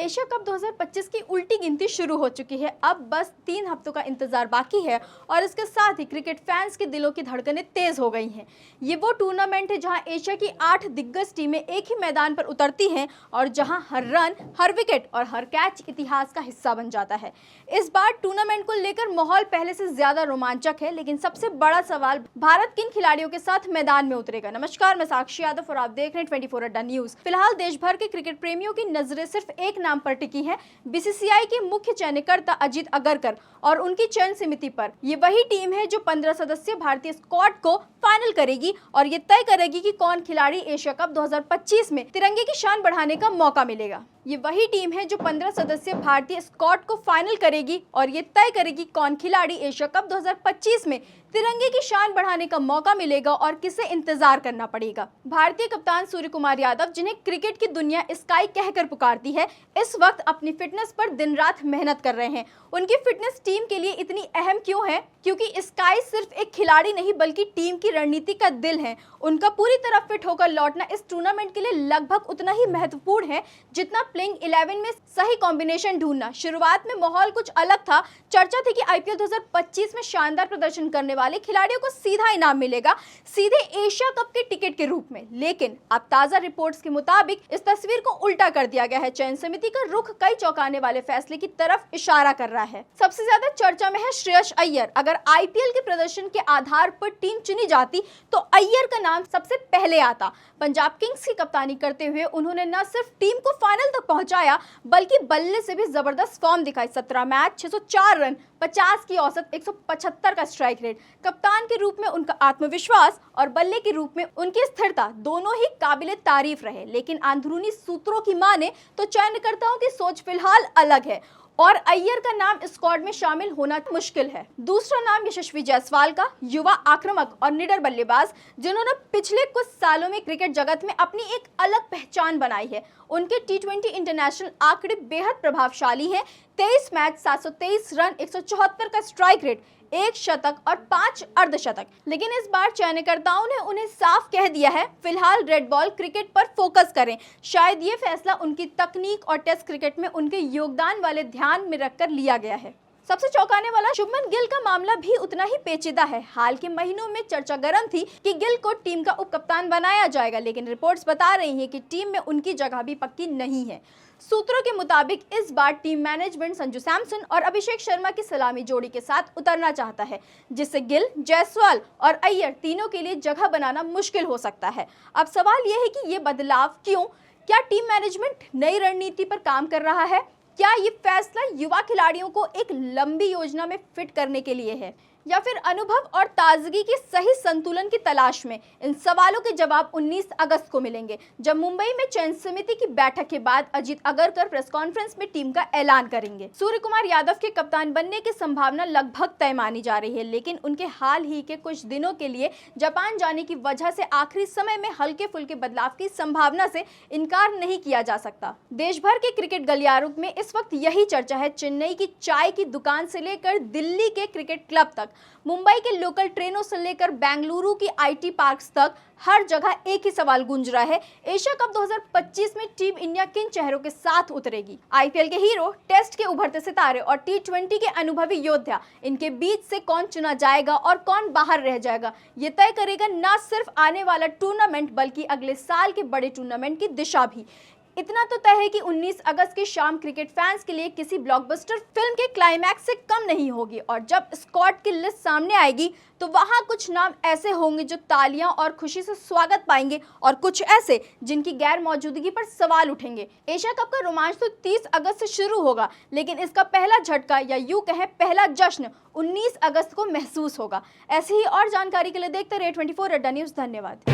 Asia cup 2025 की उल्टी गिनती शुरू हो चुकी है। अब बस 3 हफ्तों का इंतजार बाकी है और इसके साथ ही क्रिकेट फैंस के दिलों की धड़कनें तेज हो गई हैं। ये वो टूर्नामेंट है जहां एशिया की 8 दिग्गज टीमें एक ही मैदान पर उतरती हैं और जहां हर रन, हर विकेट और हर कैच इतिहास का हिस्सा बन जाता है। इस बार टूर्नामेंट को लेकर माहौल पहले से ज्यादा रोमांचक है, लेकिन सबसे बड़ा सवाल भारत किन खिलाड़ियों के साथ मैदान में उतरेगा। नमस्कार, मैं साक्षी यादव और आप देख रहे हैं 24 अड्डा न्यूज। फिलहाल देश भर के क्रिकेट प्रेमियों की नजरें सिर्फ एक नाम पर टिकी है, बीसीसीआई के मुख्य चयनकर्ता अजीत अगरकर और उनकी चयन समिति पर। ये वही टीम है जो 15 सदस्यीय भारतीय स्क्वाड को फाइनल करेगी और ये तय करेगी कि कौन खिलाड़ी एशिया कप 2025 में तिरंगे की शान बढ़ाने का मौका मिलेगा। ये वही टीम है जो 15 सदस्यीय भारतीय स्क्वाड को फाइनल करेगी और ये तय करेगी कौन खिलाड़ी एशिया कप 2025 में तिरंगे की शान बढ़ाने का मौका मिलेगा और किसे इंतजार करना पड़ेगा। भारतीय कप्तान सूर्य कुमार यादव, जिन्हें क्रिकेट की दुनिया स्काई कहकर पुकारती है, इस वक्त अपनी फिटनेस पर दिन रात मेहनत कर रहे हैं। उनकी फिटनेस टीम के लिए इतनी अहम क्यों है? क्योंकि स्काई सिर्फ एक खिलाड़ी नहीं बल्कि टीम की रणनीति का दिल है। उनका पूरी तरह फिट होकर लौटना इस टूर्नामेंट के लिए लगभग उतना ही महत्वपूर्ण है जितना प्लेइंग 11 में सही कॉम्बिनेशन ढूंढना। शुरुआत में माहौल कुछ अलग था। चर्चा थी कि आईपीएल 2025 में शानदार प्रदर्शन करने वाले खिलाड़ियों को सीधा इनाम मिलेगा, सीधे एशिया कप के टिकट के रूप में। लेकिन अब ताजा रिपोर्ट्स के मुताबिक इस तस्वीर को उल्टा कर दिया गया है। चयन समिति का रुख कई चौंकाने वाले फैसले की तरफ इशारा कर रहा है। सबसे ज्यादा चर्चा में है श्रेयस अय्यर। अगर आईपीएल के प्रदर्शन के आधार पर टीम चुनी जाती तो अय्यर का नाम सबसे पहले आता। पंजाब किंग्स की कप्तानी करते हुए उन्होंने न सिर्फ टीम को फाइनल तक पहुंचाया बल्कि बल्ले से भी जबरदस्त फॉर्म दिखाई। 17 मैच, 604 रन, 50 की औसत, 175 का स्ट्राइक रेट। कप्तान के रूप में उनका आत्मविश्वास और बल्ले के रूप में उनकी स्थिरता दोनों ही काबिले तारीफ रहे। लेकिन अंदरूनी सूत्रों की माने तो चयनकर्ताओं की सोच फिलहाल अलग है और अय्यर का नाम स्क्वाड में शामिल होना मुश्किल है। दूसरा नाम यशस्वी जायसवाल का, युवा आक्रामक और निडर बल्लेबाज, जिन्होंने पिछले कुछ सालों में क्रिकेट जगत में अपनी एक अलग पहचान बनाई है। उनके टी20 इंटरनेशनल आंकड़े बेहद प्रभावशाली हैं। 23 मैच, 723 रन, 174 का स्ट्राइक रेट, 1 शतक और 5 अर्धशतक। लेकिन इस बार चयनकर्ताओं ने उन्हें साफ कह दिया है, फिलहाल रेड बॉल क्रिकेट पर फोकस करें। शायद ये फैसला उनकी तकनीक और टेस्ट क्रिकेट में उनके योगदान वाले ध्यान में रखकर लिया गया है। सबसे चौंकाने वाला शुभमन गिल का मामला भी उतना ही पेचीदा है। हाल के महीनों में चर्चा गर्म थी कि गिल को टीम का उपकप्तान बनाया जाएगा, लेकिन रिपोर्ट्स बता रही हैं कि टीम में उनकी जगह भी पक्की नहीं है। सूत्रों के मुताबिक इस बार टीम मैनेजमेंट संजू सैमसन और अभिषेक शर्मा की सलामी जोड़ी के साथ उतरना चाहता है, जिससे गिल, जायसवाल और अय्यर तीनों के लिए जगह बनाना मुश्किल हो सकता है। अब सवाल यह है कि ये बदलाव क्यों? क्या टीम मैनेजमेंट नई रणनीति पर काम कर रहा है? क्या ये फैसला युवा खिलाड़ियों को एक लंबी योजना में फिट करने के लिए है या फिर अनुभव और ताजगी के सही संतुलन की तलाश में? इन सवालों के जवाब 19 अगस्त को मिलेंगे, जब मुंबई में चयन समिति की बैठक के बाद अजीत अगरकर प्रेस कॉन्फ्रेंस में टीम का ऐलान करेंगे। सूर्य कुमार यादव के कप्तान बनने की संभावना लगभग तय मानी जा रही है, लेकिन उनके हाल ही के कुछ दिनों के लिए जापान जाने की वजह से आखिरी समय में हल्के फुल्के बदलाव की संभावना से इनकार नहीं किया जा सकता। देश भर के क्रिकेट गलियारों में इस वक्त यही चर्चा है। चेन्नई की चाय की दुकान से लेकर दिल्ली के क्रिकेट क्लब तक, मुंबई के लोकल ट्रेनों से लेकर बेंगलुरु की आईटी पार्क्स तक, हर जगह एक ही सवाल गूंज रहा है, एशिया कप 2025 में टीम इंडिया किन चेहरों के साथ उतरेगी? आईपीएल के हीरो, टेस्ट के उभरते सितारे और टी20 के अनुभवी योद्धा, इनके बीच से कौन चुना जाएगा और कौन बाहर रह जाएगा, ये तय करेगा न सिर्फ आने वाला टूर्नामेंट बल्कि अगले साल के बड़े टूर्नामेंट की दिशा भी। इतना तो तय है कि 19 अगस्त की शाम क्रिकेट फैंस के लिए किसी ब्लॉकबस्टर फिल्म के क्लाइमैक्स से कम नहीं होगी और जब स्क्वाड की लिस्ट सामने आएगी तो वहां कुछ नाम ऐसे होंगे जो तालियां और खुशी से स्वागत पाएंगे और कुछ ऐसे जिनकी गैर मौजूदगी पर सवाल उठेंगे। एशिया कप का रोमांच तो 30 अगस्त से शुरू होगा, लेकिन इसका पहला झटका या यूं कहें पहला जश्न 19 अगस्त को महसूस होगा। ऐसी ही और जानकारी के लिए देखते रहिए 24 अड्डा न्यूज। धन्यवाद।